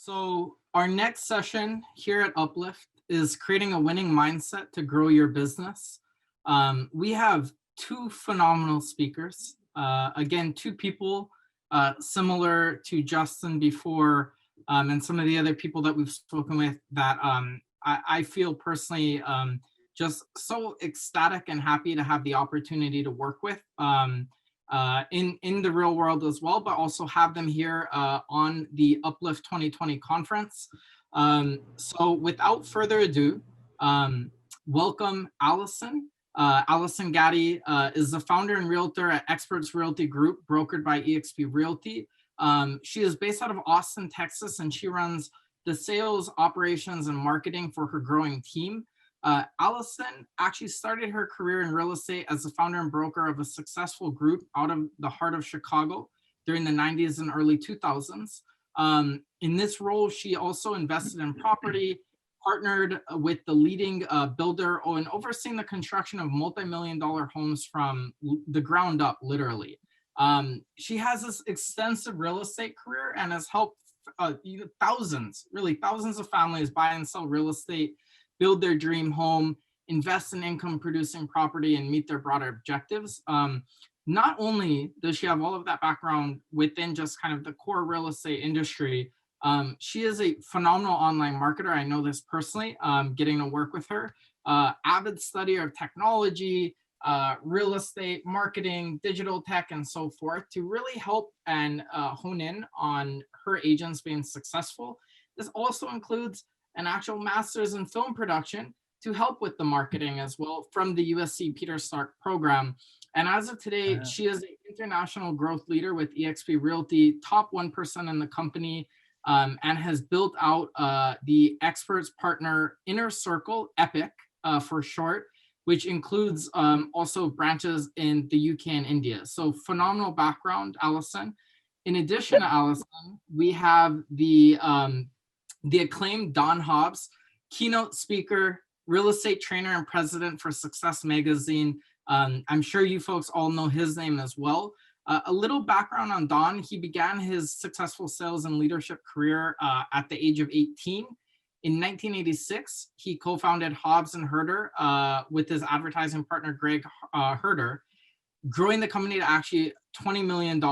So our next session here at Uplift is creating a winning mindset to grow your business. We have two phenomenal speakers. Again, two people similar to Justin before, and some of the other people that we've spoken with that I feel personally just so ecstatic and happy to have the opportunity to work with. In the real world as well, but also have them here on the Uplift 2020 conference. So without further ado, welcome Allison. Allison Gaddy is the founder and realtor at Experts Realty Group, brokered by eXp Realty. She is based out of Austin, Texas, and she runs the sales, operations, and marketing for her growing team. Allison actually started her career in real estate as the founder and broker of a successful group out of the heart of Chicago during the 90s and early 2000s. In this role, she also invested in property, partnered with the leading builder, and overseeing the construction of multi-million-dollar homes from the ground up, literally. She has this extensive real estate career and has helped thousands of families buy and sell real estate, build their dream home, invest in income producing property, and meet their broader objectives. Not only does she have all of that background within just kind of the core real estate industry, she is a phenomenal online marketer. I know this personally, getting to work with her. Avid studier of technology, real estate, marketing, digital tech, and so forth to really help and hone in on her agents being successful. This also includes an actual master's in film production to help with the marketing as well from the USC Peter Stark program. And as of today, she is an international growth leader with eXp Realty, top 1% in the company, and has built out the Experts Partner Inner Circle, EPIC for short, which includes also branches in the UK and India. So phenomenal background, Allison. In addition to Allison, we have the acclaimed Don Hobbs, keynote speaker, real estate trainer, and president for Success Magazine. I'm sure you folks all know his name as well. A little background on Don: he began his successful sales and leadership career at the age of 18. In 1986, he co-founded Hobbs and Herder with his advertising partner, Greg Herder, growing the company to actually $20 million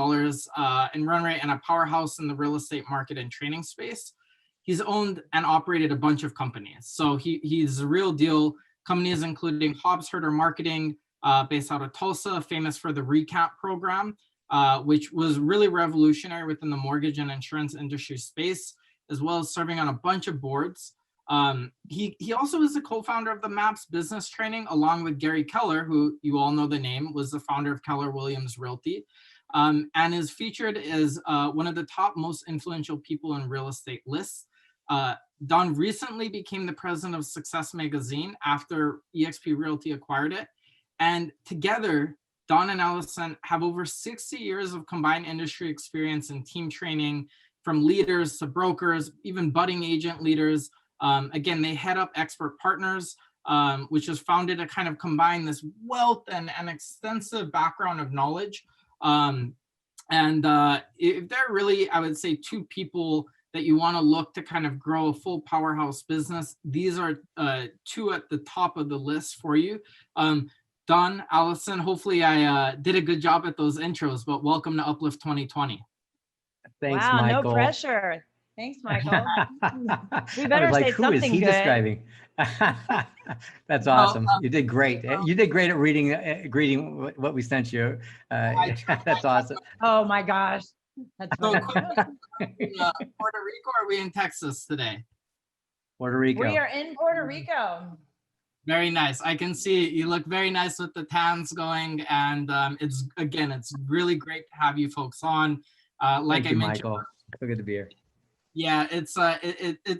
in run rate and a powerhouse in the real estate market and training space. He's owned and operated a bunch of companies. So he's a real deal. Companies including Hobbs Herder Marketing, based out of Tulsa, famous for the Recap program, which was really revolutionary within the mortgage and insurance industry space, as well as serving on a bunch of boards. He also is the co-founder of the MAPS business training, along with Gary Keller, who you all know the name, was the founder of Keller Williams Realty, and is featured as one of the top most influential people in real estate lists. Don recently became the president of Success Magazine after eXp Realty acquired it. And together, Don and Allison have over 60 years of combined industry experience in team training, from leaders to brokers, even budding agent leaders. Again, they head up Expert Partners, which is founded to kind of combine this wealth and extensive background of knowledge. If they're really, I would say, two people that you want to look to kind of grow a full powerhouse business, these are two at the top of the list for you. Don, Allison, hopefully I did a good job at those intros, but welcome to Uplift 2020. Thanks, wow, Michael. no pressure. Thanks, Michael. We better say who something is he good. Describing? That's awesome. You did great. You did great at reading what we sent you. That's awesome. Oh my gosh. That's So, funny. Puerto Rico, or are we in Texas today? Puerto Rico. We are in Puerto Rico. Very nice. I can see you look very nice with the tans going, and it's really great to have you folks on. Like Thank I you, mentioned, Michael. So good to be here. Yeah, it's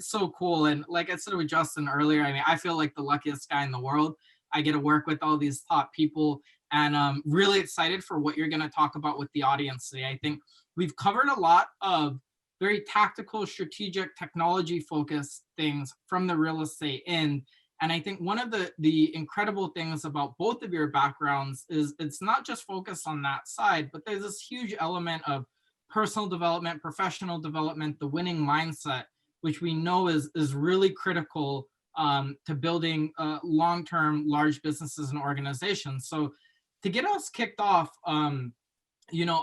so cool. And like I said with Justin earlier, I mean, I feel like the luckiest guy in the world. I get to work with all these top people, and I'm really excited for what you're going to talk about with the audience today. I think we've covered a lot of very tactical, strategic, technology-focused things from the real estate end. And I think one of the incredible things about both of your backgrounds is it's not just focused on that side, but there's this huge element of personal development, professional development, the winning mindset which we know is really critical to building long-term large businesses and organizations. So to get us kicked off,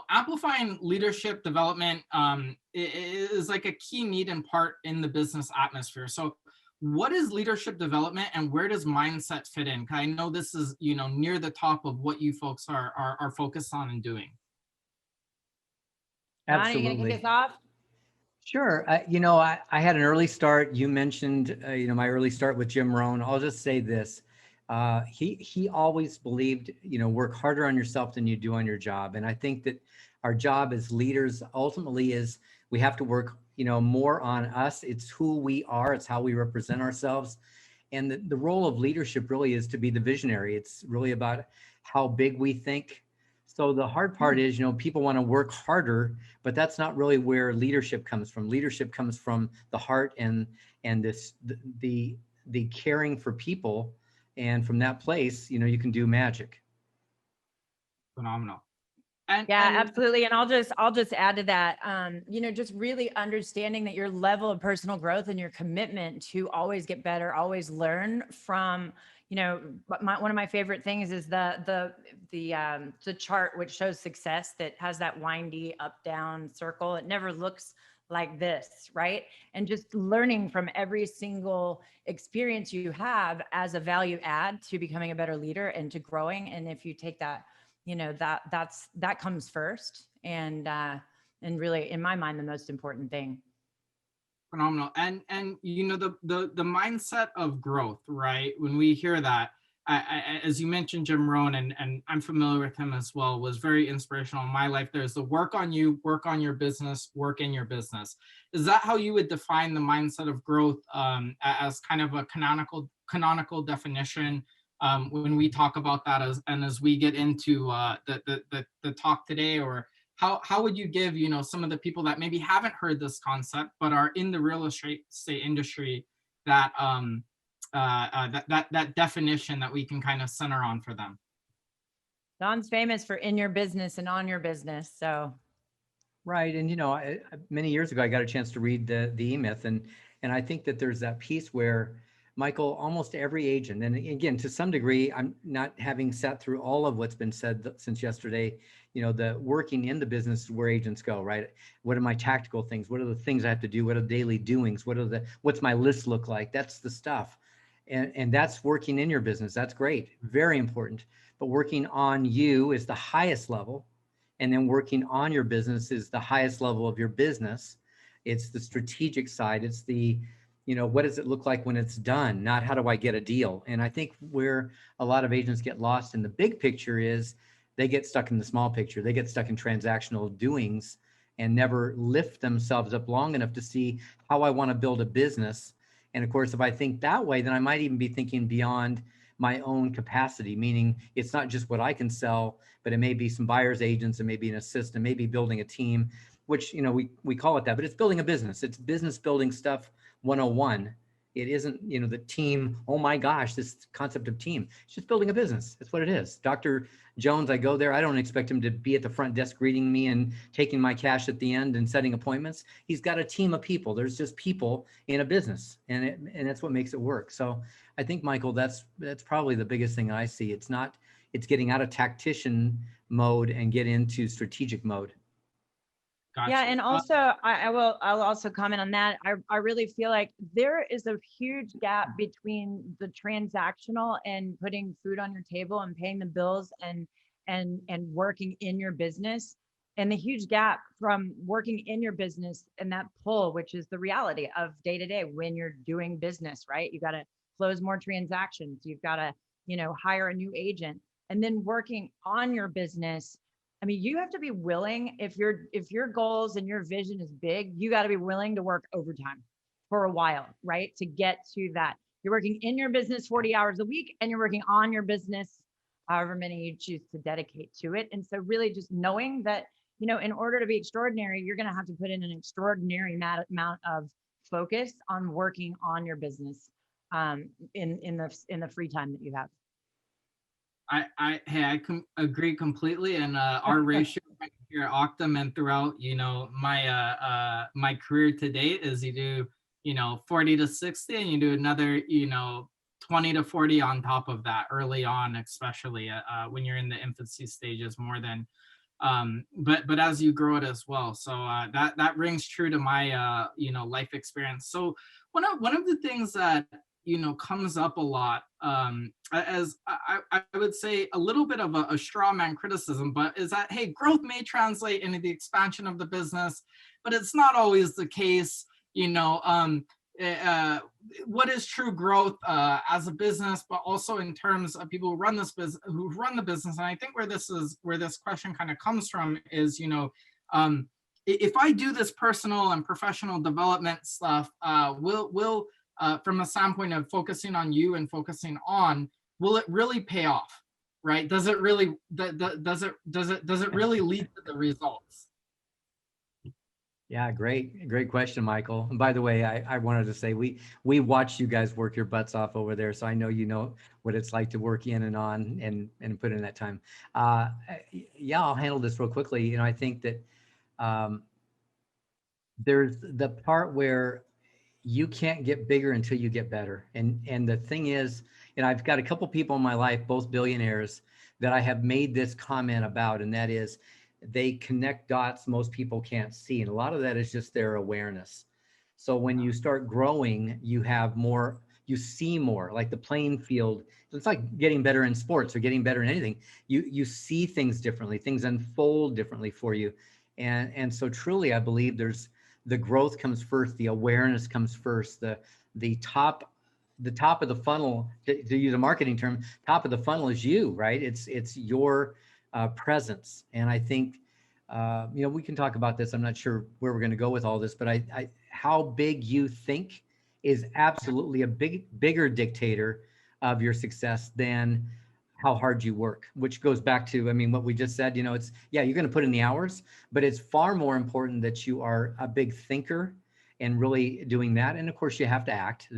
amplifying leadership development is like a key need and part in the business atmosphere. So what is leadership development and where does mindset fit in? 'Cause I know this is, near the top of what you folks are focused on and doing. Don, are you gonna Absolutely. kick us off? Sure. I had an early start. You mentioned, my early start with Jim Rohn. I'll just say this. He always believed, work harder on yourself than you do on your job. And I think that our job as leaders ultimately is we have to work, more on us. It's who we are. It's how we represent ourselves. And the role of leadership really is to be the visionary. It's really about how big we think. So the hard part is, people want to work harder, but that's not really where leadership comes from. Leadership comes from the heart and the caring for people. And from that place, you can do magic. Phenomenal. Yeah, absolutely. And I'll just add to that, just really understanding that your level of personal growth and your commitment to always get better, always learn from, one of my favorite things is the chart which shows success that has that windy up down circle. It never looks like this, right? And just learning from every single experience you have as a value add to becoming a better leader and to growing. And if you take that, that comes first, and really, in my mind, the most important thing. Phenomenal. And the mindset of growth, right? When we hear that, I, as you mentioned, Jim Rohn, and I'm familiar with him as well, was very inspirational in my life. There's the work on you, work on your business, work in your business. Is that how you would define the mindset of growth as kind of a canonical definition? When we talk about that as we get into the talk today, or how would you give, some of the people that maybe haven't heard this concept but are in the real estate industry that that definition that we can kind of center on for them? Don's famous for in your business and on your business, so. Right. And, many years ago, I got a chance to read the E-Myth, and I think that there's that piece where, Michael, almost every agent, and again, to some degree, I'm not having sat through all of what's been said since yesterday, the working in the business is where agents go, right? What are my tactical things? What are the things I have to do? What are the daily doings? What's my list look like? That's the stuff. And that's working in your business. That's great. Very important. But working on you is the highest level. And then working on your business is the highest level of your business. It's the strategic side. It's the, what does it look like when it's done? Not how do I get a deal? And I think where a lot of agents get lost in the big picture is they get stuck in the small picture. They get stuck in transactional doings and never lift themselves up long enough to see how I want to build a business. And of course, if I think that way, then I might even be thinking beyond my own capacity, meaning it's not just what I can sell, but it may be some buyer's agents, it may be an assistant, maybe building a team, which, we call it that, but it's building a business. It's business building stuff 101. It isn't, the team, oh my gosh, this concept of team. It's just building a business. That's what it is. Dr. Jones, I go there. I don't expect him to be at the front desk greeting me and taking my cash at the end and setting appointments. He's got a team of people. There's just people in a business, and that's what makes it work. So I think, Michael, that's probably the biggest thing I see. It's getting out of tactician mode and get into strategic mode. Gotcha. Yeah, and also I'll also comment on that. I really feel like there is a huge gap between the transactional and putting food on your table and paying the bills and working in your business, and the huge gap from working in your business and that pull, which is the reality of day to day when you're doing business, right? You got to close more transactions. You've got to, hire a new agent, and then working on your business. I mean, you have to be willing, if your goals and your vision is big, you got to be willing to work overtime for a while, right? To get to that. You're working in your business 40 hours a week, and you're working on your business however many you choose to dedicate to it. And so really just knowing that, in order to be extraordinary, you're going to have to put in an extraordinary amount of focus on working on your business in the free time that you have. I agree completely, and our ratio right here at Octum and throughout, my career to date is you do 40 to 60, and you do another, 20 to 40 on top of that early on, especially when you're in the infancy stages more than, but as you grow it as well. So that rings true to my, life experience. So one of the things that, comes up a lot, as I would say a little bit of a straw man criticism, but is that, hey, growth may translate into the expansion of the business, but it's not always the case. What is true growth as a business, but also in terms of people who run this business, who run the business. And I think where this question kind of comes from is, if I do this personal and professional development stuff, will from a standpoint of focusing on you and focusing on, will it really pay off? Right? Does it really does it really lead to the results? Yeah, great question, Michael. And by the way, I wanted to say we watched you guys work your butts off over there, so I know you know what it's like to work in and on and put in that time. Yeah, I'll handle this real quickly. I think that there's the part where you can't get bigger until you get better, and the thing is, I've got a couple people in my life, both billionaires, that I have made this comment about, and that is, they connect dots most people can't see. And a lot of that is just their awareness. So when you start growing, you have more, you see more, like the playing field. It's like getting better in sports or getting better in anything. You see things differently, things unfold differently for you. And so truly, I believe the growth comes first, the awareness comes first, the top of the funnel, to use a marketing term, top of the funnel is you, right? It's your presence. And I think, we can talk about this. I'm not sure where we're going to go with all this, but how big you think is absolutely a bigger dictator of your success than how hard you work, which goes back to, what we just said, you're going to put in the hours, but it's far more important that you are a big thinker and really doing that. And of course you have to act,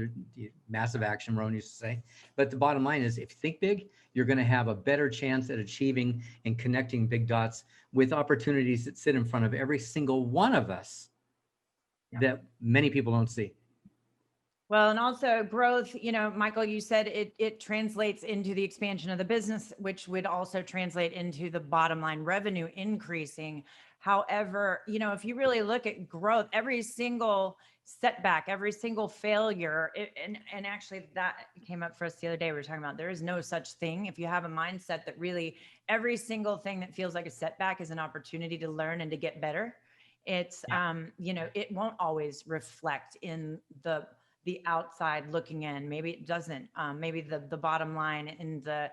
massive action, Ron used to say, but the bottom line is, if you think big, you're going to have a better chance at achieving and connecting big dots with opportunities that sit in front of every single one of us that many people don't see. Well, and also growth, Michael, you said it translates into the expansion of the business, which would also translate into the bottom line revenue increasing. However, if you really look at growth, every single setback, every single failure, and actually that came up for us the other day, we were talking about, there is no such thing. If you have a mindset that really every single thing that feels like a setback is an opportunity to learn and to get better, it's, it won't always reflect in the outside looking in. Maybe it doesn't. Maybe the bottom line in the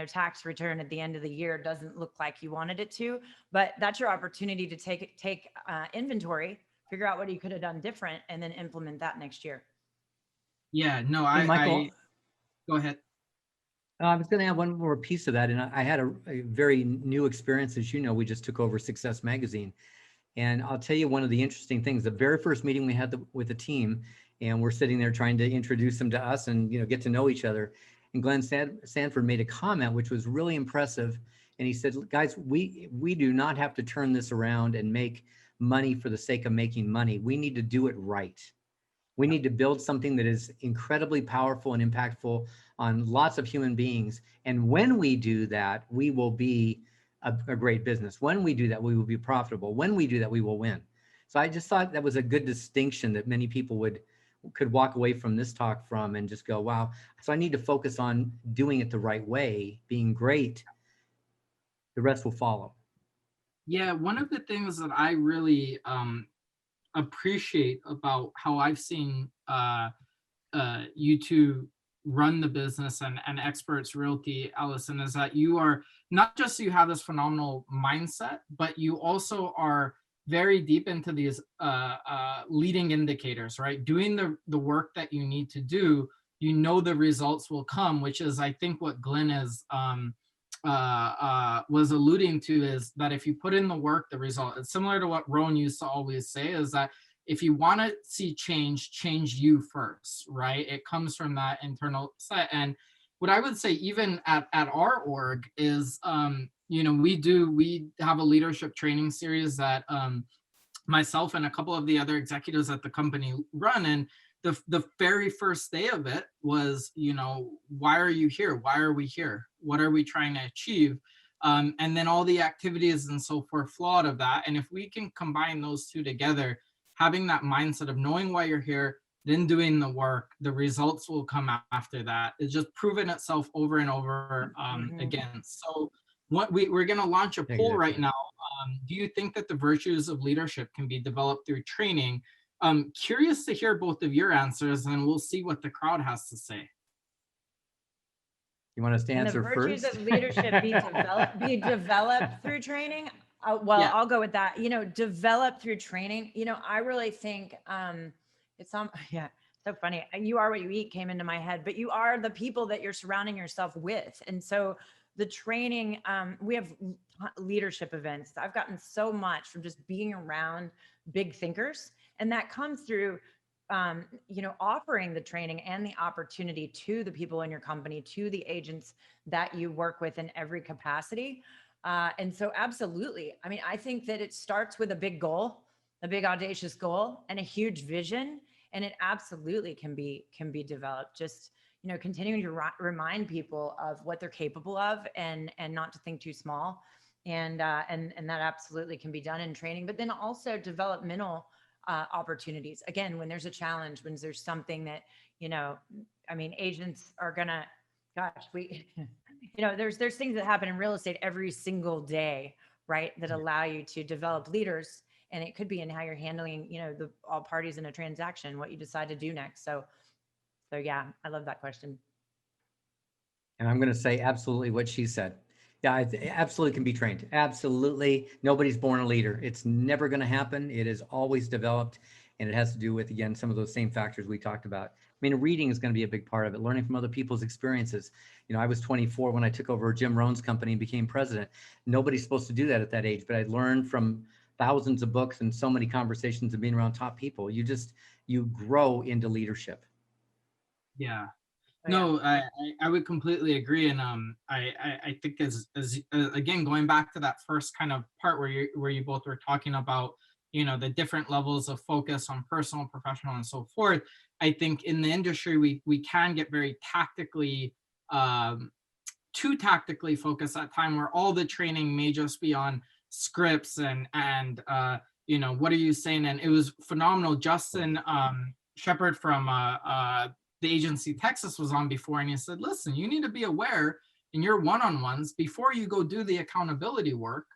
tax return at the end of the year doesn't look like you wanted it to. But that's your opportunity to take inventory, figure out what you could have done different, and then implement that next year. Yeah. No, Michael, go ahead. I was going to add one more piece of that, and I had a very new experience. As you know, we just took over Success Magazine, and I'll tell you one of the interesting things. The very first meeting we had with the team, and we're sitting there trying to introduce them to us and get to know each other. And Glenn Sanford made a comment which was really impressive. And he said, guys, we do not have to turn this around and make money for the sake of making money. We need to do it right. We need to build something that is incredibly powerful and impactful on lots of human beings. And when we do that, we will be a great business. When we do that, we will be profitable. When we do that, we will win. So I just thought that was a good distinction that many people could walk away from this talk from and just go, wow. So I need to focus on doing it the right way, being great. The rest will follow. Yeah, one of the things that I really appreciate about how I've seen you two run the business and Experts Realty, Allison, is that you are not just, you have this phenomenal mindset, but you also are very deep into these leading indicators, right? Doing the work that you need to do, the results will come, which is, I think, what Glenn is was alluding to, is that if you put in the work, the result. It's similar to what Rowan used to always say, is that if you want to see change you first, right? It comes from that internal set. And what I would say, even at our org, is we have a leadership training series that myself and a couple of the other executives at the company run, and the very first day of it was, why are you here? Why are we here? What are we trying to achieve? And then all the activities and so forth flow out of that. And if we can combine those two together, having that mindset of knowing why you're here, then doing the work, the results will come after that. It's just proven itself over and over again. So we're going to launch a poll right now. Do you think that the virtues of leadership can be developed through training? Curious to hear both of your answers, and we'll see what the crowd has to say. You want us to answer first? The virtues first? of leadership be developed through training. Well, yeah. I'll go with that. Develop through training. I really think it's so funny. You are what you eat came into my head, but you are the people that you're surrounding yourself with. And so the training, we have leadership events. I've gotten so much from just being around big thinkers, and that comes through offering the training and the opportunity to the people in your company, to the agents that you work with in every capacity. And so absolutely. I mean, I think that it starts with a big goal, a big audacious goal, and a huge vision. And it absolutely can be developed. Just, continuing to remind people of what they're capable of, and not to think too small. And that absolutely can be done in training, but then also developmental opportunities. Again, when there's a challenge, when there's something that, agents are gonna, there's things that happen in real estate every single day, right? That allow you to develop leaders. And it could be in how you're handling, all parties in a transaction, what you decide to do next. So yeah, I love that question. And I'm going to say absolutely what she said. Yeah, it absolutely can be trained. Absolutely. Nobody's born a leader. It's never going to happen. It is always developed. And it has to do with, again, some of those same factors we talked about. I mean, reading is going to be a big part of it, learning from other people's experiences. I was 24 when I took over Jim Rohn's company and became president. Nobody's supposed to do that at that age, but I learned from thousands of books and so many conversations and being around top people. You grow into leadership. Yeah. No, I would completely agree. And I think as again, going back to that first kind of part where you both were talking about, the different levels of focus on personal, professional, and so forth. I think in the industry, we can get very tactically, too tactically focused at time, where all the training may just be on scripts and what are you saying? And it was phenomenal. Justin Shepard from the agency Texas was on before, and he said, listen, you need to be aware in your one-on-ones before you go do the accountability work.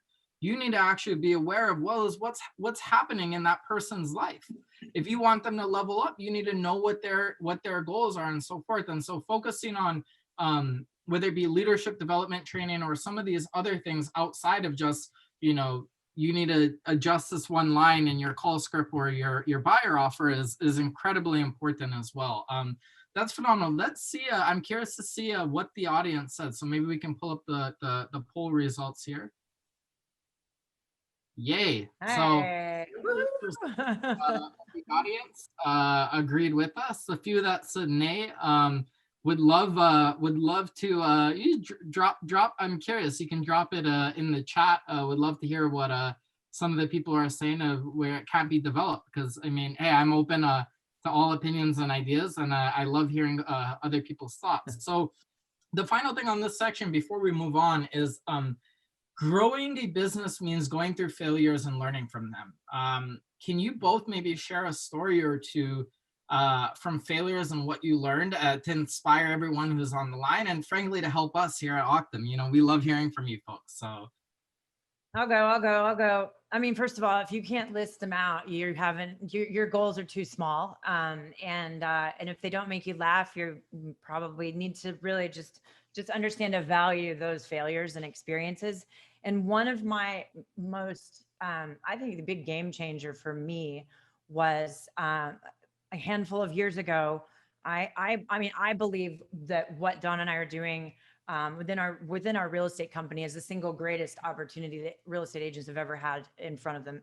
You need to actually be aware of what's happening in that person's life. If you want them to level up, you need to know what their goals are and so forth. And so focusing on whether it be leadership development training or some of these other things outside of just, you need to adjust this one line in your call script or your buyer offer is incredibly important as well. That's phenomenal. Let's see. I'm curious to see what the audience said. So maybe we can pull up the poll results here. Yay! Hey. So the audience agreed with us. The few that said nay would love to you drop. I'm curious. You can drop it in the chat. Would love to hear what some of the people are saying of where it can't be developed. Because I mean, hey, I'm open to all opinions and ideas, and I love hearing other people's thoughts. So the final thing on this section before we move on is growing a business means going through failures and learning from them. Can you both maybe share a story or two from failures and what you learned to inspire everyone who's on the line, and frankly to help us here at Octum? We love hearing from you folks. So I'll go. I mean, first of all, if you can't list them out, your goals are too small. And if they don't make you laugh, you probably need to really just understand to value those failures and experiences. And one of my most, I think the big game changer for me was a handful of years ago. I mean, I believe that what Dawn and I are doing within our real estate company is the single greatest opportunity that real estate agents have ever had in front of them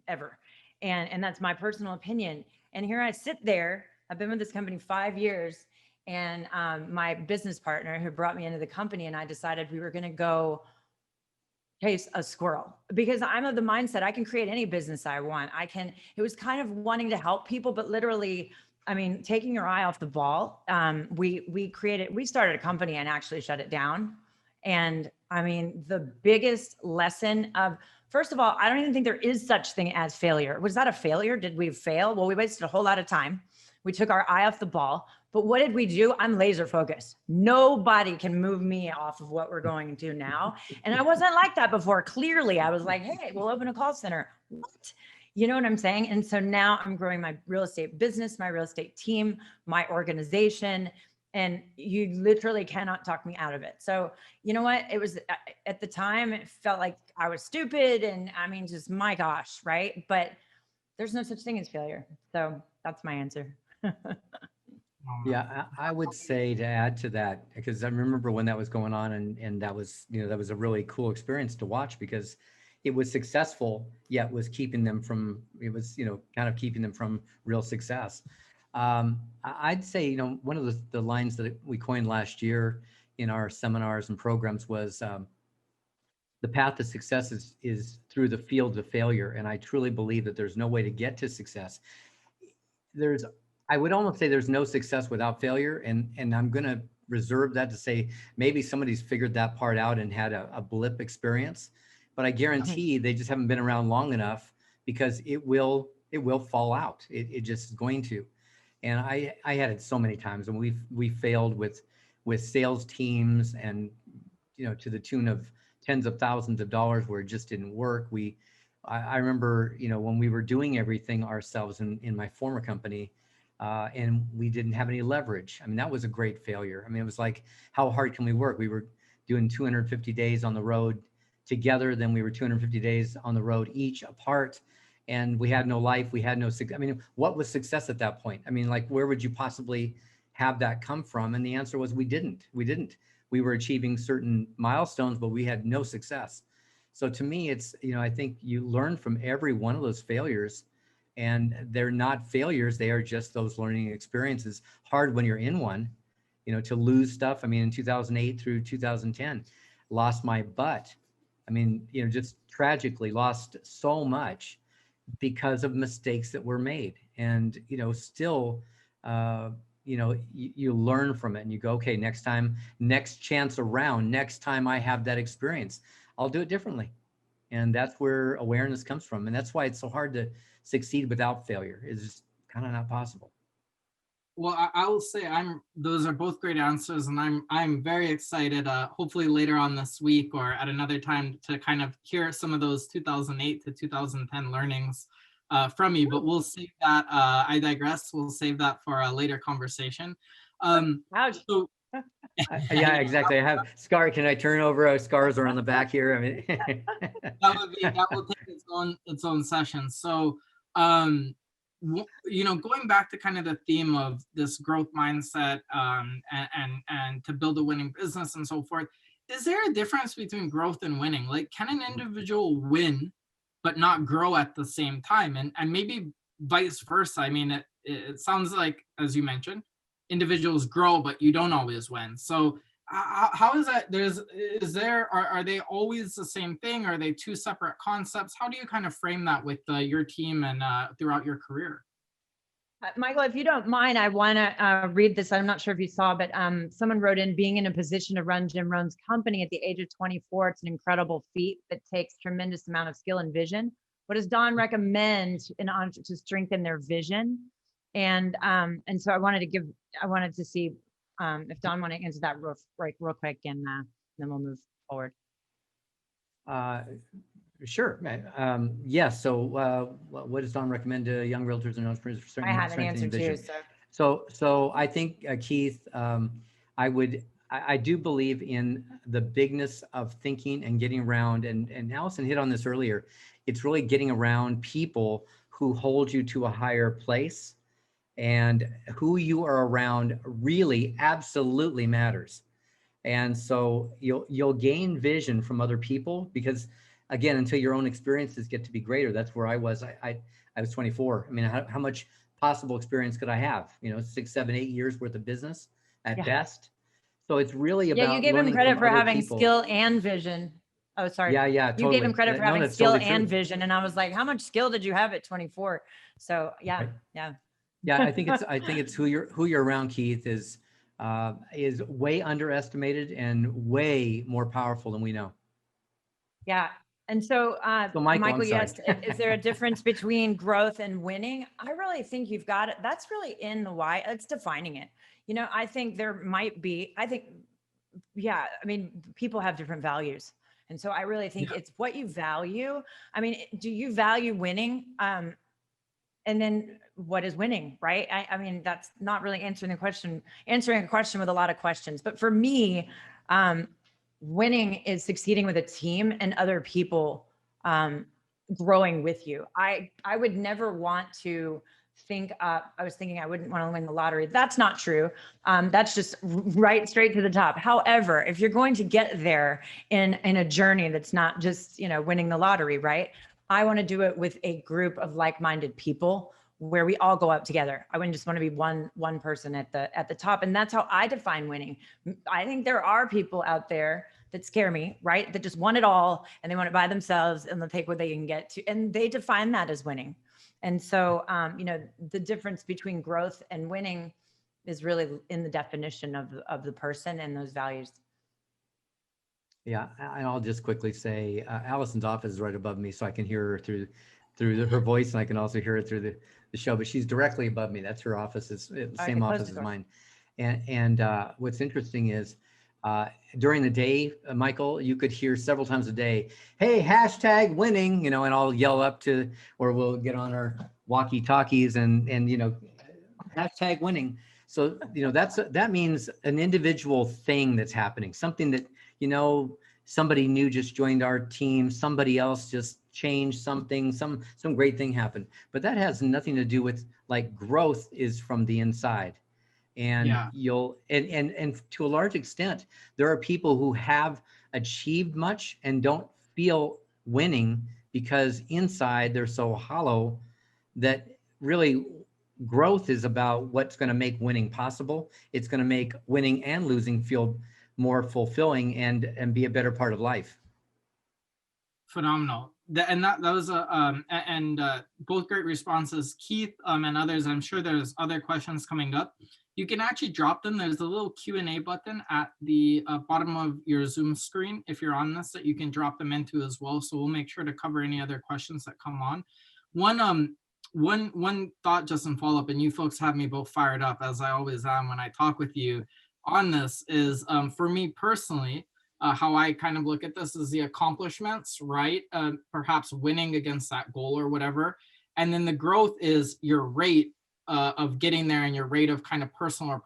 ever. And that's my personal opinion. And here I sit there, I've been with this company 5 years, and my business partner who brought me into the company and I decided we were going to go chase a squirrel, because I'm of the mindset I can create any business I want. It was kind of wanting to help people, but literally I mean, taking your eye off the ball. We started a company and actually shut it down. And I mean, the biggest lesson of, first of all, I don't even think there is such thing as failure. Was that a failure? Did we fail? Well, we wasted a whole lot of time. We took our eye off the ball. But what did we do? I'm laser focused. Nobody can move me off of what we're going to do now. And I wasn't like that before. Clearly, I was like, hey, we'll open a call center. What? You know what I'm saying? And so now I'm growing my real estate business, my real estate team, my organization, and you literally cannot talk me out of it. So, you know what? It was at the time, it felt like I was stupid. And I mean, just my gosh, right? But there's no such thing as failure. So that's my answer. Yeah, I would say to add to that, because I remember when that was going on, and that was, that was a really cool experience to watch, because it was successful, yet was keeping them from, it was, kind of keeping them from real success. I'd say, one of the lines that we coined last year in our seminars and programs was, the path to success is through the fields of failure. And I truly believe that there's no way to get to success. I would almost say there's no success without failure. And I'm going to reserve that to say, maybe somebody's figured that part out and had a blip experience, but I guarantee they just haven't been around long enough, because it will fall out. It just is going to. And I had it so many times, and we failed with sales teams, and, to the tune of tens of thousands of dollars, where it just didn't work. I remember, when we were doing everything ourselves in my former company, and we didn't have any leverage. I mean, that was a great failure. I mean, it was like, how hard can we work? We were doing 250 days on the road together. Then we were 250 days on the road each apart. And we had no life. We had no, I mean, what was success at that point? I mean, like, where would you possibly have that come from? And the answer was, we didn't. We were achieving certain milestones, but we had no success. So to me, it's, I think you learn from every one of those failures, and they're not failures. They are just those learning experiences. Hard when you're in one, to lose stuff. I mean, in 2008 through 2010, lost my butt. I mean, just tragically lost so much because of mistakes that were made. And, still, you learn from it, and you go, okay, next time, next chance around, next time I have that experience, I'll do it differently. And that's where awareness comes from. And that's why it's so hard to succeed without failure. It's just kind of not possible. Well, I will say those are both great answers, and I'm very excited, hopefully later on this week or at another time, to kind of hear some of those 2008 to 2010 learnings from you, but we'll save that. I digress. We'll save that for a later conversation. Ouch. So, yeah, exactly. I have scar. Can I turn over? Scars are on the back here. I mean, that will take its own session. So, going back to kind of the theme of this growth mindset, and to build a winning business and so forth, is there a difference between growth and winning? Like, can an individual win but not grow at the same time, and maybe vice versa? I mean, it sounds like, as you mentioned, individuals grow but you don't always win. So how is that? Are they always the same thing? Are they two separate concepts? How do you kind of frame that with your team and throughout your career? Michael, if you don't mind, I want to read this. I'm not sure if you saw, but someone wrote in, being in a position to run Jim Rohn's company at the age of 24, it's an incredible feat that takes tremendous amount of skill and vision. What does Don recommend to strengthen their vision? And so I wanted to see if Don want to answer that real quick, and then we'll move forward. Sure. Yes. So what does Don recommend to young realtors and entrepreneurs for I have an answer too. So I think, Keith, I do believe in the bigness of thinking and getting around, and Allison hit on this earlier. It's really getting around people who hold you to a higher place, and who you are around really absolutely matters. And so you'll gain vision from other people, because again, until your own experiences get to be greater, that's where I was. I was 24. I mean, how much possible experience could I have? 6, 7, 8 years worth of business at best. So it's really about. Yeah, you gave him credit for having skill and vision. Oh, sorry. Yeah, totally. You gave him credit for having skill totally and vision. And I was like, how much skill did you have at 24? So yeah, right. Yeah. Yeah, I think it's who you're around, Keith, is way underestimated and way more powerful than we know. Yeah. And so, So Michael, I'm sorry. yes, is there a difference between growth and winning? I really think you've got it. That's really in the why. It's defining it. You know, I think there might be, yeah, I mean, people have different values. And so I really think it's what you value. I mean, do you value winning? And then what is winning, right? I mean, that's not really answering a question with a lot of questions. But for me, winning is succeeding with a team and other people growing with you. I would never want to I was thinking I wouldn't want to win the lottery. That's not true. That's just right straight to the top. However, if you're going to get there in a journey that's not just, you know, winning the lottery, right? I want to do it with a group of like-minded people where we all go up together. I wouldn't just want to be one person at the top. And that's how I define winning. I think there are people out there that scare me, right? That just want it all and they want it by themselves and they'll take what they can get to. And they define that as winning. And so, you know, the difference between growth and winning is really in the definition of the person and those values. Yeah, and I'll just quickly say, Allison's office is right above me, so I can hear her through her voice, and I can also hear it through the show. But she's directly above me. That's her office. It's the same office as mine. And what's interesting is during the day, Michael, you could hear several times a day, "Hey, hashtag winning," you know, and I'll yell up to, or we'll get on our walkie-talkies and you know, hashtag winning. So you know, that means an individual thing that's happening, something that, you know, somebody new just joined our team, somebody else just changed something, some great thing happened. But that has nothing to do with, like, growth is from the inside. And you'll, and to a large extent, there are people who have achieved much and don't feel winning because inside they're so hollow that really growth is about what's going to make winning possible. It's going to make winning and losing feel more fulfilling and be a better part of life. Phenomenal. That was both great responses, Keith, and others. I'm sure there's other questions coming up. You can actually drop them. There's a little Q&A button at the bottom of your Zoom screen if you're on this that you can drop them into as well. So we'll make sure to cover any other questions that come on. One thought, just in follow-up, and you folks have me both fired up, as I always am when I talk with you on this, is for me personally, how I kind of look at this is the accomplishments, right? Perhaps winning against that goal or whatever. And then the growth is your rate of getting there and your rate of kind of personal or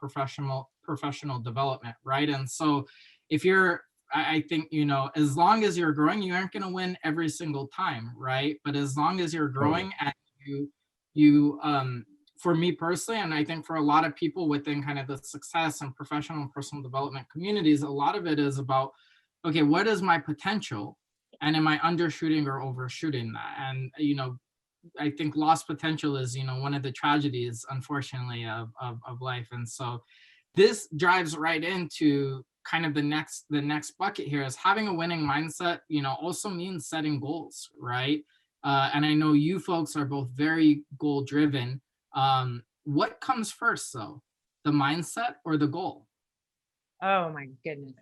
professional development, right? And so if you're, I think, you know, as long as you're growing, you aren't going to win every single time, right? But as long as you're growing and you for me personally, and I think for a lot of people within kind of the success and professional and personal development communities, a lot of it is about, okay, what is my potential? And am I undershooting or overshooting that? And, you know, I think lost potential is, you know, one of the tragedies, unfortunately, of life. And so this drives right into kind of the next bucket here is having a winning mindset, you know, also means setting goals, right? And I know you folks are both very goal driven. What comes first though, the mindset or the goal? Oh my goodness.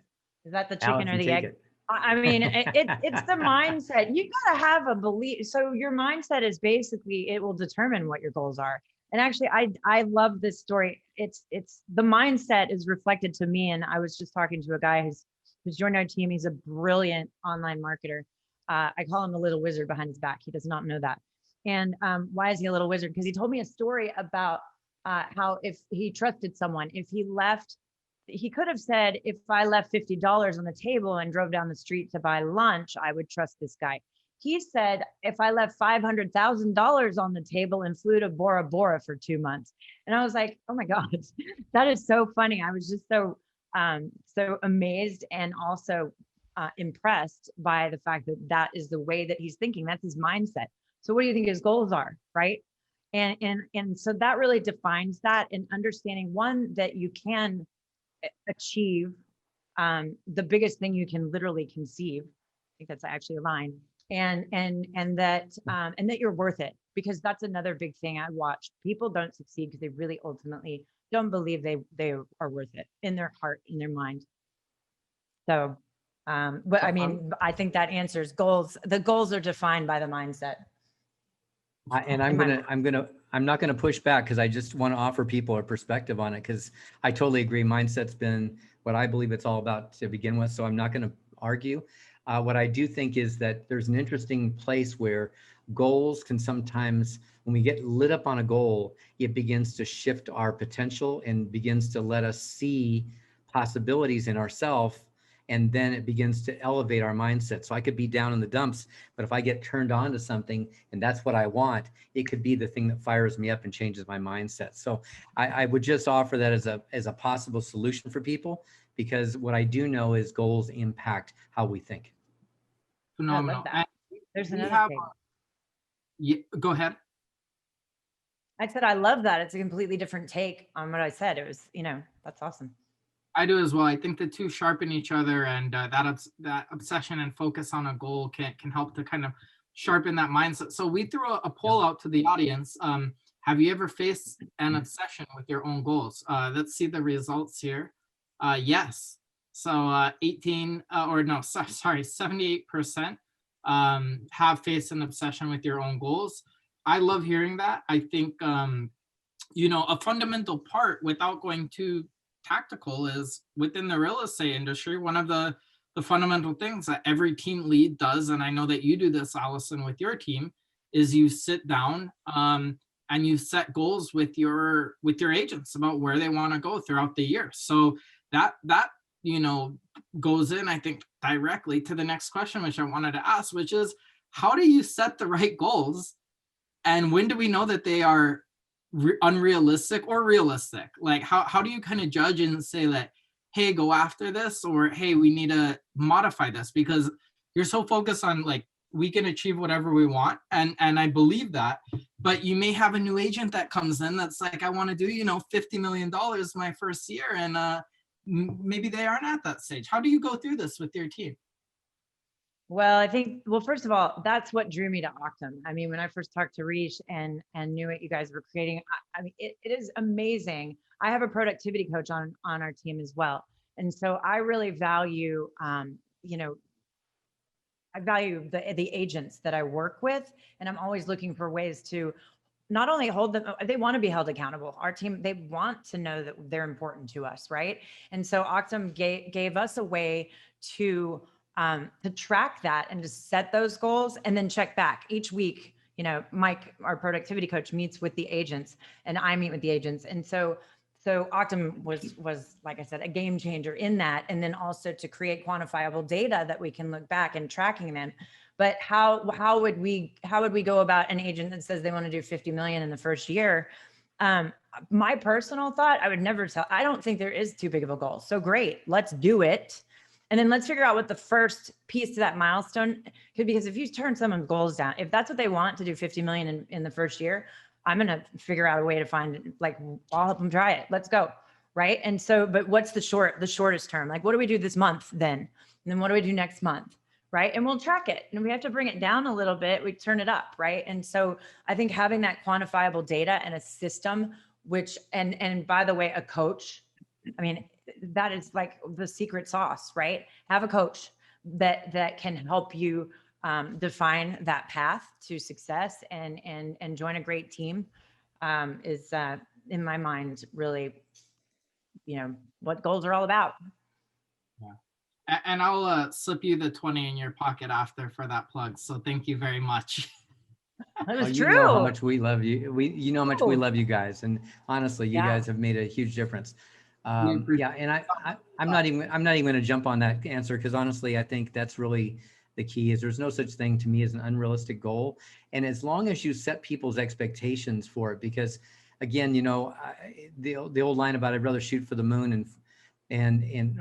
Is that the chicken or the egg? I mean, it's the mindset. You got to have a belief. So your mindset is basically, it will determine what your goals are. And actually, I love this story. It's the mindset is reflected to me. And I was just talking to a guy who's joined our team. He's a brilliant online marketer. I call him the little wizard behind his back. He does not know that. And why is he a little wizard? Because he told me a story about how if he trusted someone, if he left, he could have said, if I left $50 on the table and drove down the street to buy lunch, I would trust this guy. He said, if I left $500,000 on the table and flew to Bora Bora for 2 months. And I was like, oh my God, that is so funny. I was just so amazed and also impressed by the fact that that is the way that he's thinking. That's his mindset. So what do you think his goals are, right? And so that really defines that, and understanding, one, that you can achieve the biggest thing you can literally conceive. I think that's actually a line, and that you're worth it. because that's another big thing I watched. People don't succeed because they really ultimately don't believe they are worth it in their heart, in their mind. So, but I mean, I think that answers goals. The goals are defined by the mindset. I'm not gonna push back because I just want to offer people a perspective on it, because I totally agree. Mindset's been what I believe it's all about to begin with. So I'm not going to argue. What I do think is that there's an interesting place where goals can sometimes, when we get lit up on a goal, it begins to shift our potential and begins to let us see possibilities in ourselves. And then it begins to elevate our mindset. So I could be down in the dumps, but if I get turned on to something and that's what I want, it could be the thing that fires me up and changes my mindset. So I would just offer that as a possible solution for people, because what I do know is goals impact how we think. Phenomenal. I love that. There's we another have, thing. yeah, go ahead. I said, I love that. It's a completely different take on what I said. It was, that's awesome. I do as well. I think the two sharpen each other, and that obsession and focus on a goal can help to kind of sharpen that mindset. So we threw a poll out to the audience. Have you ever faced an obsession with your own goals? Let's see the results here. Yes. So 78% have faced an obsession with your own goals. I love hearing that. I think a fundamental part, without going too tactical, is within the real estate industry, one of the fundamental things that every team lead does, and I know that you do this, Allison, with your team, is you sit down and you set goals with your agents about where they want to go throughout the year. So that goes in, I think, directly to the next question, which I wanted to ask, which is, how do you set the right goals, and when do we know that they are unrealistic or realistic? Like, how do you kind of judge and say that, hey, go after this, or hey, we need to modify this? Because you're so focused on, like, we can achieve whatever we want, and I believe that, but you may have a new agent that comes in that's like, I want to do $50 million my first year, and maybe they aren't at that stage. How do you go through this with your team? Well, I think, first of all, that's what drew me to Octum. I mean, when I first talked to Rish and knew what you guys were creating, I mean, it is amazing. I have a productivity coach on our team as well. And so I really value, I value the agents that I work with, and I'm always looking for ways to not only hold them, they want to be held accountable. Our team, they want to know that they're important to us, right? And so Octum gave us a way to track that and to set those goals and then check back each week. Mike, our productivity coach, meets with the agents, and I meet with the agents. And so Octum was, like I said, a game changer in that. And then also to create quantifiable data that we can look back and tracking them. But how would we go about an agent that says they want to do 50 million in the first year? My personal thought, I would never tell. I don't think there is too big of a goal. So great, let's do it. And then let's figure out what the first piece to that milestone could, because if you turn someone's goals down, if that's what they want to do 50 million in the first year, I'm going to figure out a way to find, like, I'll help them try it. Let's go. Right. And so, but what's the shortest term? Like, what do we do this month then? And then what do we do next month? Right. And we'll track it, and we have to bring it down a little bit. We turn it up. Right. And so I think having that quantifiable data and a system, which, and by the way, a coach, I mean, that is like the secret sauce, right? Have a coach that can help you define that path to success, and join a great team is in my mind really, what goals are all about. Yeah. And I'll slip you the 20 in your pocket after for that plug. So thank you very much. That was You true. know how much we love you. You know how much we love you guys, and honestly, you guys have made a huge difference. Yeah, and I'm not even going to jump on that answer, because honestly, I think that's really the key. Is there's no such thing to me as an unrealistic goal, and as long as you set people's expectations for it, because again, the old line about I'd rather shoot for the moon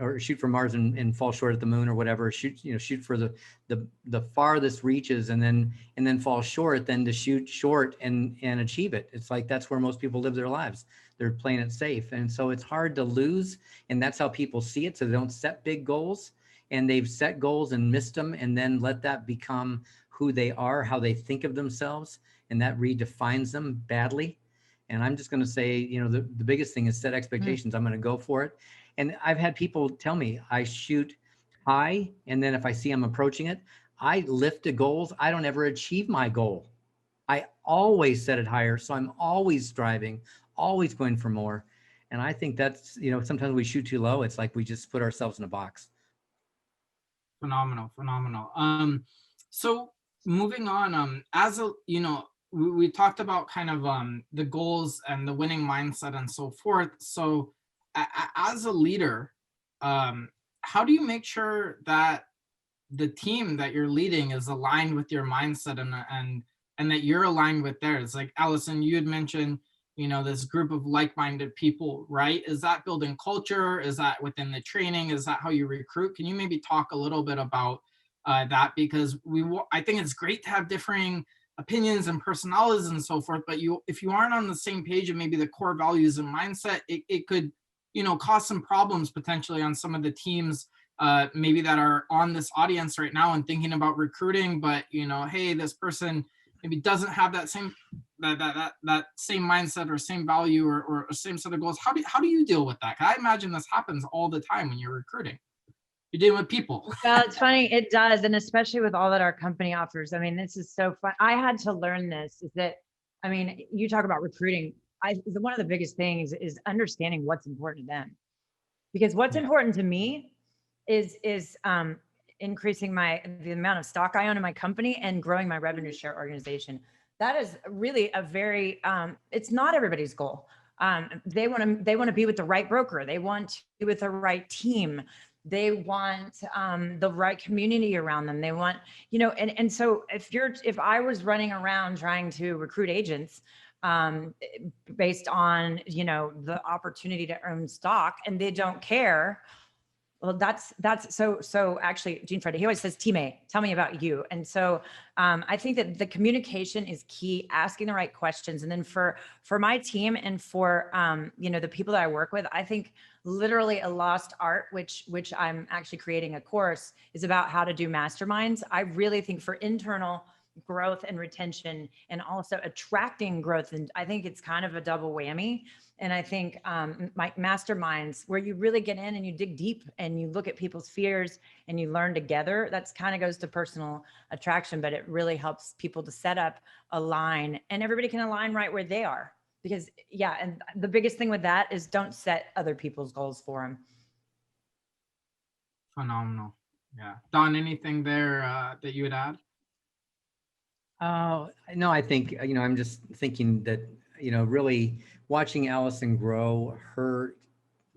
or shoot for Mars and fall short at the moon, or whatever, shoot for the farthest reaches and then fall short, than to shoot short and achieve it. It's like, that's where most people live their lives. They're playing it safe. And so it's hard to lose. And that's how people see it. So they don't set big goals, and they've set goals and missed them, and then let that become who they are, how they think of themselves. and that redefines them badly. And I'm just going to say, you know, the biggest thing is set expectations. I'm going to go for it. And I've had people tell me I shoot high, and then if I see I'm approaching it, I lift the goals. I don't ever achieve my goal. I always set it higher. So I'm always striving, always going for more. And I think that's, you know, sometimes we shoot too low. It's like we just put ourselves in a box. Phenomenal, phenomenal. So moving on, as a, you know, we talked about kind of the goals and the winning mindset and so forth. So as a leader, how do you make sure that the team that you're leading is aligned with your mindset and that you're aligned with theirs? Like Allison, you had mentioned, you know, this group of like-minded people, right? Is that building culture? Is that within the training? Is that how you recruit? Can you maybe talk a little bit about that? Because I think it's great to have differing opinions and personalities and so forth, but if you aren't on the same page and maybe the core values and mindset, it could, you know, cause some problems potentially on some of the teams maybe that are on this audience right now and thinking about recruiting, but you know, hey, this person maybe doesn't have that same that same mindset or same value or same set of goals. How do you deal with that? 'Cause I imagine this happens all the time when you're recruiting. You're dealing with people. Well, it's funny, it does, and especially with all that our company offers. I mean, this is so fun. I had to learn this. Is that, I mean, you talk about recruiting. One of the biggest things is understanding what's important to them, because what's important to me is increasing the amount of stock I own in my company and growing my revenue share organization. That is really a very it's not everybody's goal. They want to be with the right broker. They want to be with the right team. They want the right community around them. They want, you know, and so if I was running around trying to recruit agents based on, you know, the opportunity to earn stock, and they don't care, well, that's so actually, Gene Friday, he always says, teammate, tell me about you. And so I think that the communication is key, asking the right questions. And then for my team and for, you know, the people that I work with, I think literally a lost art, which I'm actually creating a course, is about how to do masterminds. I really think for internal growth and retention and also attracting growth. And I think it's kind of a double whammy. And I think my masterminds, where you really get in and you dig deep and you look at people's fears and you learn together, that's kind of goes to personal attraction, but it really helps people to set up, align, and everybody can align right where they are. Because yeah, and the biggest thing with that is don't set other people's goals for them. Phenomenal. Yeah. Don, anything there that you would add? Oh, no, I think, you know, I'm just thinking that, you know, really watching Allison grow her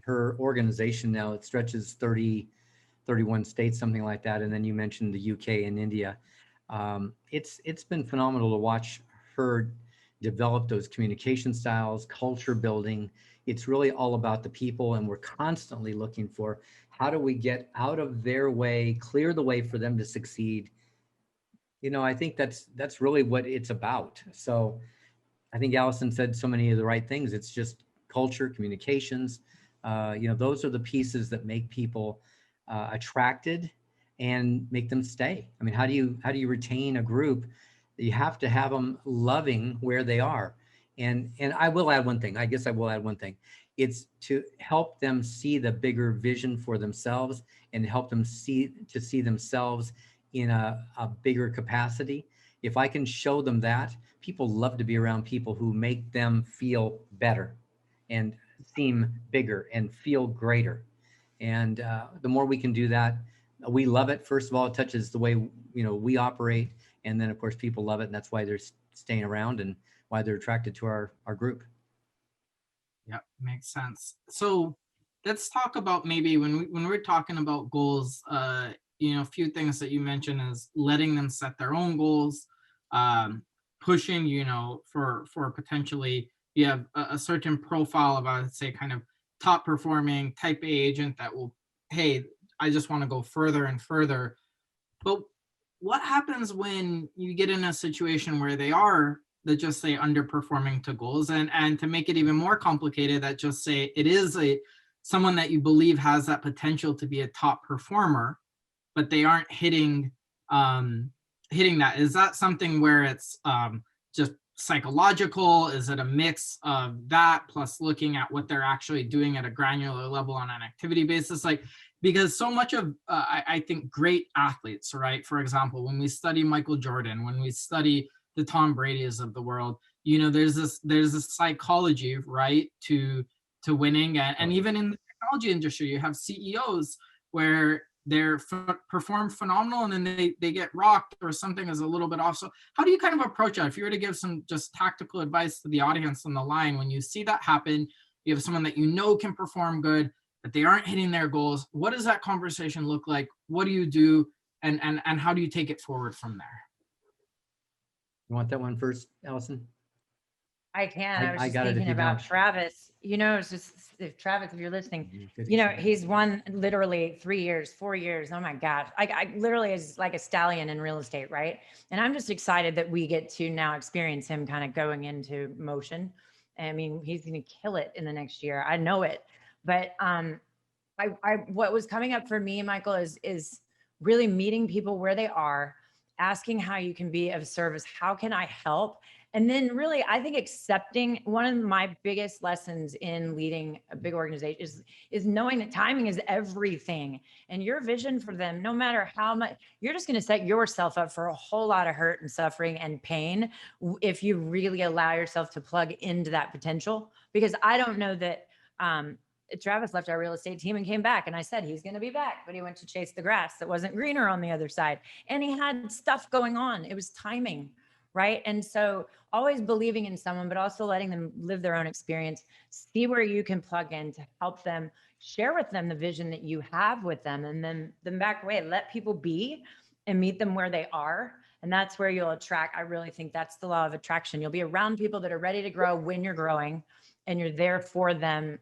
organization now, it stretches 31 states, something like that. And then you mentioned the UK and India. It's been phenomenal to watch her develop those communication styles, culture building. It's really all about the people. And we're constantly looking for, how do we get out of their way, clear the way for them to succeed? You know, I think that's really what it's about. So I think Allison said so many of the right things. It's just culture, communications. You know, those are the pieces that make people attracted and make them stay. I mean, how do you retain a group? You have to have them loving where they are. And I will add one thing. I guess I will add one thing. It's to help them see the bigger vision for themselves and help them see themselves in a bigger capacity. If I can show them that, people love to be around people who make them feel better and seem bigger and feel greater. And the more we can do that, we love it. First of all, it touches the way, you know, we operate. And then of course, people love it. And that's why they're staying around and why they're attracted to our group. Yeah, makes sense. So let's talk about maybe when we're talking about goals, you know, a few things that you mentioned is letting them set their own goals, pushing, you know, for potentially you have a certain profile of, I would say, kind of top performing type A agent that will, hey, I just want to go further and further. But what happens when you get in a situation where they are, that just say underperforming to goals, and to make it even more complicated, that just say it is someone that you believe has that potential to be a top performer, but they aren't hitting that? Is that something where it's just psychological? Is it a mix of that plus looking at what they're actually doing at a granular level on an activity basis? Like, because so much of I think great athletes, right? For example, when we study Michael Jordan, when we study the Tom Brady's of the world, you know, there's this psychology, right, to winning, and even in the technology industry, you have CEOs where they're perform phenomenal and then they get rocked or something is a little bit off. So how do you kind of approach that? If you were to give some just tactical advice to the audience on the line, when you see that happen, you have someone that you know can perform good, but they aren't hitting their goals, what does that conversation look like? What do you do? And how do you take it forward from there? You want that one first, Allison? I can. I was I just got it if thinking you about don't. Travis. You know, it's just if Travis, if you're listening, Good you know, shot. he's won literally 3 years, 4 years. Oh my gosh. I literally is like a stallion in real estate, right? And I'm just excited that we get to now experience him kind of going into motion. I mean, he's going to kill it in the next year. I know it. But what was coming up for me, Michael, is really meeting people where they are, asking how you can be of service. How can I help? And then really, I think accepting, one of my biggest lessons in leading a big organization is knowing that timing is everything. And your vision for them, no matter how much, you're just going to set yourself up for a whole lot of hurt and suffering and pain if you really allow yourself to plug into that potential. Because I don't know that Travis left our real estate team and came back, and I said he's going to be back, but he went to chase the grass that wasn't greener on the other side, and he had stuff going on. It was timing, right? And so always believing in someone, but also letting them live their own experience, see where you can plug in to help them, share with them the vision that you have with them, and then back away. Let people be and meet them where they are. And that's where you'll attract. I really think that's the law of attraction. You'll be around people that are ready to grow when you're growing, and you're there for them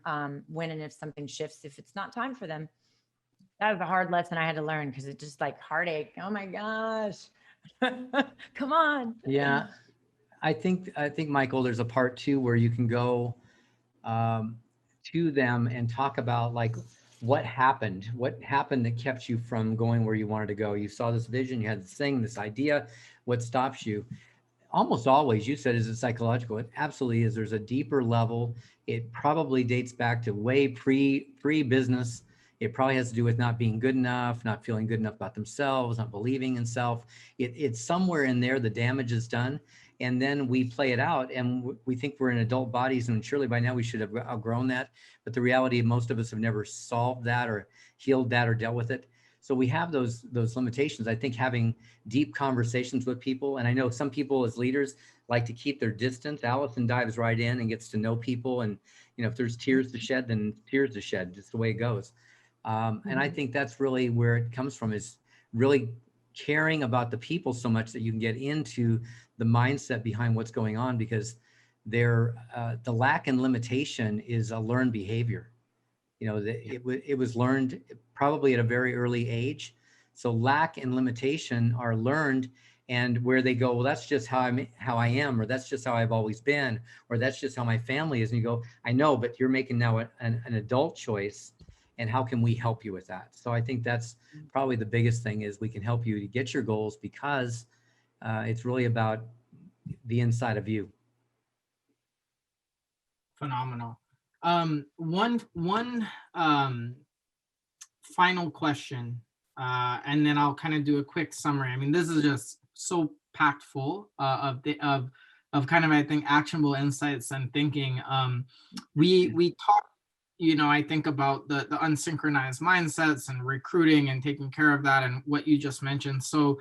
when and if something shifts, if it's not time for them. That was a hard lesson I had to learn, because it just like heartache. Oh my gosh. Come on. Yeah, I think Michael, there's a part too where you can go to them and talk about like what happened that kept you from going where you wanted to go. You saw this vision, you had this thing, this idea. What stops you? Almost always, you said, is it psychological? It absolutely is. There's a deeper level. It probably dates back to way pre-business. It probably has to do with not being good enough, not feeling good enough about themselves, not believing in self. It's somewhere in there the damage is done. And then we play it out and we think we're in adult bodies, and surely by now we should have outgrown that. But the reality, most of us have never solved that or healed that or dealt with it. So we have those limitations. I think having deep conversations with people, and I know some people as leaders like to keep their distance. Allison dives right in and gets to know people, and if there's tears to shed, then tears to shed. Just the way it goes. And I think that's really where it comes from, is really caring about the people so much that you can get into the mindset behind what's going on, because the lack and limitation is a learned behavior. It was learned probably at a very early age. So lack and limitation are learned, and where they go, well, that's just how I am, or that's just how I've always been, or that's just how my family is. And you go, I know, but you're making now an adult choice, and how can we help you with that? So I think that's probably the biggest thing, is we can help you to get your goals, because it's really about the inside of you. Phenomenal. One final question, and then I'll kind of do a quick summary. I mean, this is just so packed full of kind of, I think, actionable insights and thinking. We talk, I think about the unsynchronized mindsets and recruiting and taking care of that, and what you just mentioned. So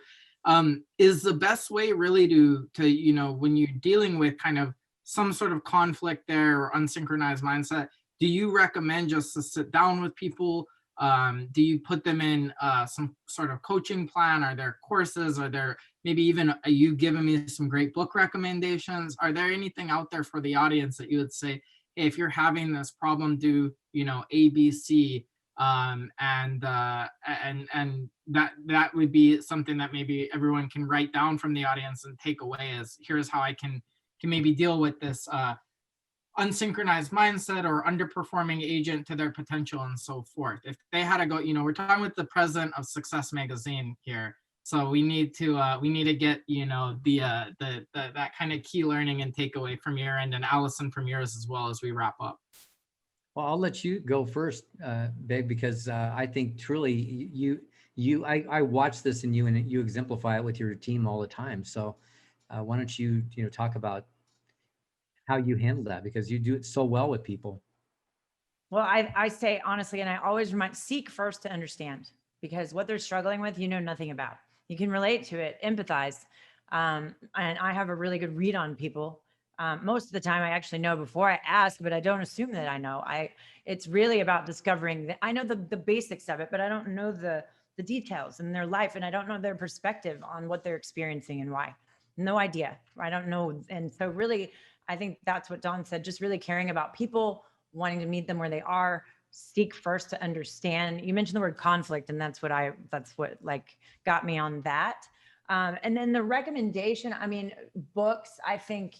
is the best way really to when you're dealing with kind of some sort of conflict there or unsynchronized mindset, do you recommend just to sit down with people? Do you put them in some sort of coaching plan? Are there courses? Are there maybe even you giving me some great book recommendations? Are there anything out there for the audience that you would say, hey, if you're having this problem, do A, B, C, and that would be something that maybe everyone can write down from the audience and take away as, here's how I can maybe deal with this unsynchronized mindset or underperforming agent to their potential and so forth. If they had to go, we're talking with the president of Success Magazine here. So we need to get, that kind of key learning and takeaway from your end, and Allison from yours as well, as we wrap up. Well, I'll let you go first, Big, because I think truly I watch this in you, and you exemplify it with your team all the time. So why don't you talk about how you handle that, because you do it so well with people. Well, I say honestly, and I always remind, seek first to understand, because what they're struggling with, you know nothing about. You can relate to it, empathize. And I have a really good read on people. Most of the time I actually know before I ask, but I don't assume that I know. It's really about discovering that I know the basics of it, but I don't know the details in their life, and I don't know their perspective on what they're experiencing and why. No idea. I don't know. And so really, I think that's what Don said, just really caring about people, wanting to meet them where they are, seek first to understand. You mentioned the word conflict, and that's what like got me on that. And then the recommendation, I mean, books, I think,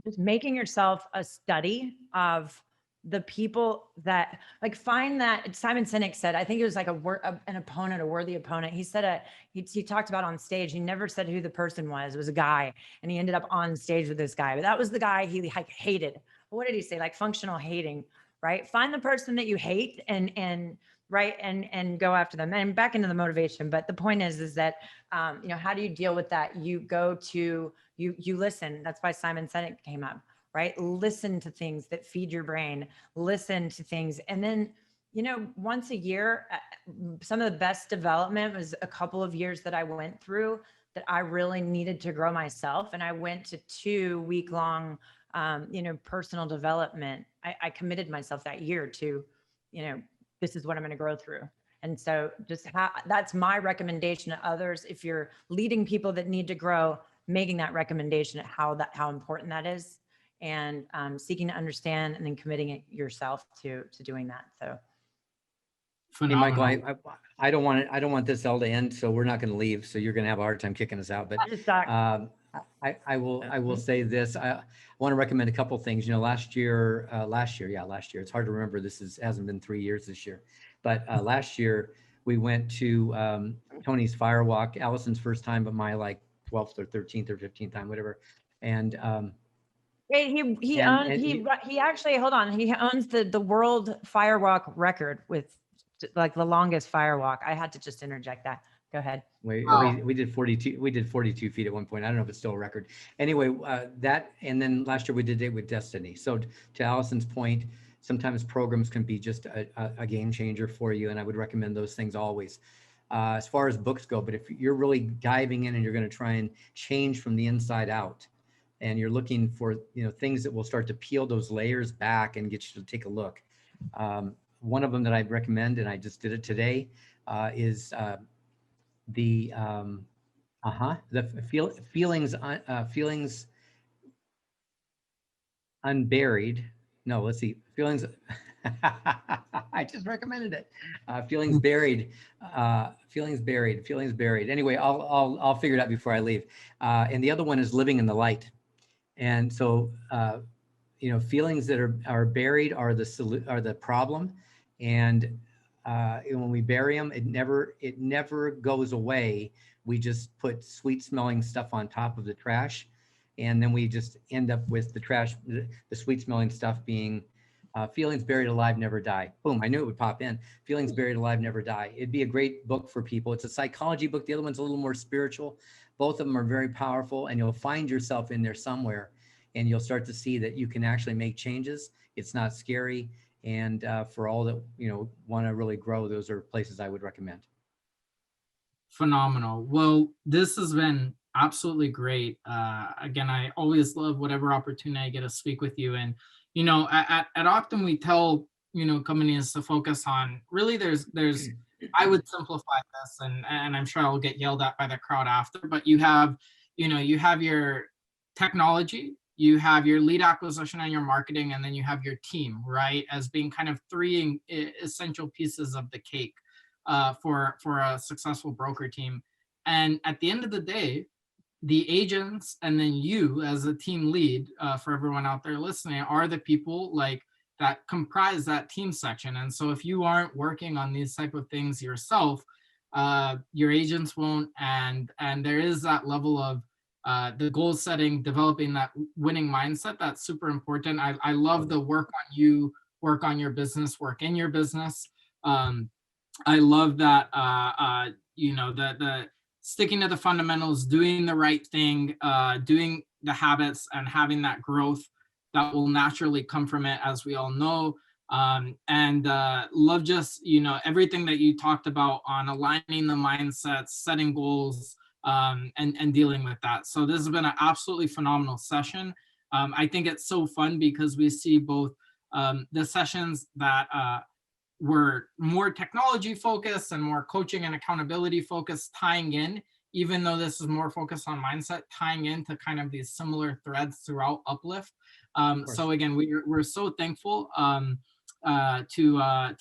just making yourself a study of the people that, like, find that Simon Sinek said, I think it was like an opponent, a worthy opponent. He said, he talked about on stage, he never said who the person was. It was a guy, and he ended up on stage with this guy, but that was the guy he like hated. What did he say? Like functional hating, right? Find the person that you hate and right. And go after them, and back into the motivation. But the point is that, how do you deal with that? You go to, you listen. That's why Simon Sinek came up, right? Listen to things that feed your brain, listen to things. And then, once a year, some of the best development was a couple of years that I went through that I really needed to grow myself. And I went to 2-week-long, personal development. I committed myself that year to, this is what I'm going to grow through. And so that's my recommendation to others. If you're leading people that need to grow, making that recommendation at how important that is, and seeking to understand, and then committing it yourself to doing that. So. Phenomenal. Hey, Michael, I don't want this all to end, so we're not going to leave. So you're going to have a hard time kicking us out. But I will say this. I want to recommend a couple of things. Last year, it's hard to remember. Hasn't been 3 years this year, but last year we went to Tony's Firewalk, Allison's first time, but my like 12th or 13th or 15th time, whatever. And he actually, hold on, he owns the world firewalk record with like the longest firewalk. I had to just interject that. Go ahead. We did 42 feet at one point. I don't know if it's still a record. Anyway, that, and then last year we did it with Destiny. So to Allison's point, sometimes programs can be just a game changer for you, and I would recommend those things always. As far as books go, but if you're really diving in and you're going to try and change from the inside out, and you're looking for things that will start to peel those layers back and get you to take a look. One of them that I'd recommend, and I just did it today, is the feelings unburied. No, let's see, feelings. I just recommended it. Feelings buried. Anyway, I'll figure it out before I leave. And the other one is living in the light. And so, feelings that are buried are the problem. And when we bury them, it never goes away. We just put sweet smelling stuff on top of the trash. And then we just end up with the trash, the sweet smelling stuff being feelings buried alive never die. Boom, I knew it would pop in. Feelings buried alive never die. It'd be a great book for people. It's a psychology book. The other one's a little more spiritual. Both of them are very powerful, and you'll find yourself in there somewhere, and you'll start to see that you can actually make changes. It's not scary. And for all that, want to really grow, those are places I would recommend. Phenomenal. Well, this has been absolutely great. Again, I always love whatever opportunity I get to speak with you. And, at Optum, we tell, companies to focus on really I would simplify this, and I'm sure I'll get yelled at by the crowd after, but you have your technology, you have your lead acquisition and your marketing, and then you have your team, right? As being kind of three essential pieces of the cake for a successful broker team. And at the end of the day, the agents and then you as a team lead, for everyone out there listening, are the people like that comprise that team section. And so if you aren't working on these type of things yourself, your agents won't. And there is that level of the goal setting, developing that winning mindset. That's super important. I love the work on you, work on your business, work in your business. I love that, you know, the sticking to the fundamentals, doing the right thing, doing the habits, and having that growth that will naturally come from it, as we all know. And love just, you know, everything that you talked about on aligning the mindsets, setting goals, and dealing with that. So this has been an absolutely phenomenal session. I think it's so fun because we see both the sessions that were more technology focused and more coaching and accountability focused, tying in, even though this is more focused on mindset, tying into kind of these similar threads throughout Uplift. So again, we're so thankful to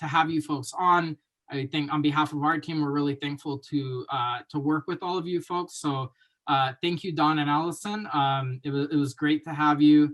have you folks on. I think on behalf of our team, we're really thankful to work with all of you folks. So thank you, Don and Allison. It was great to have you.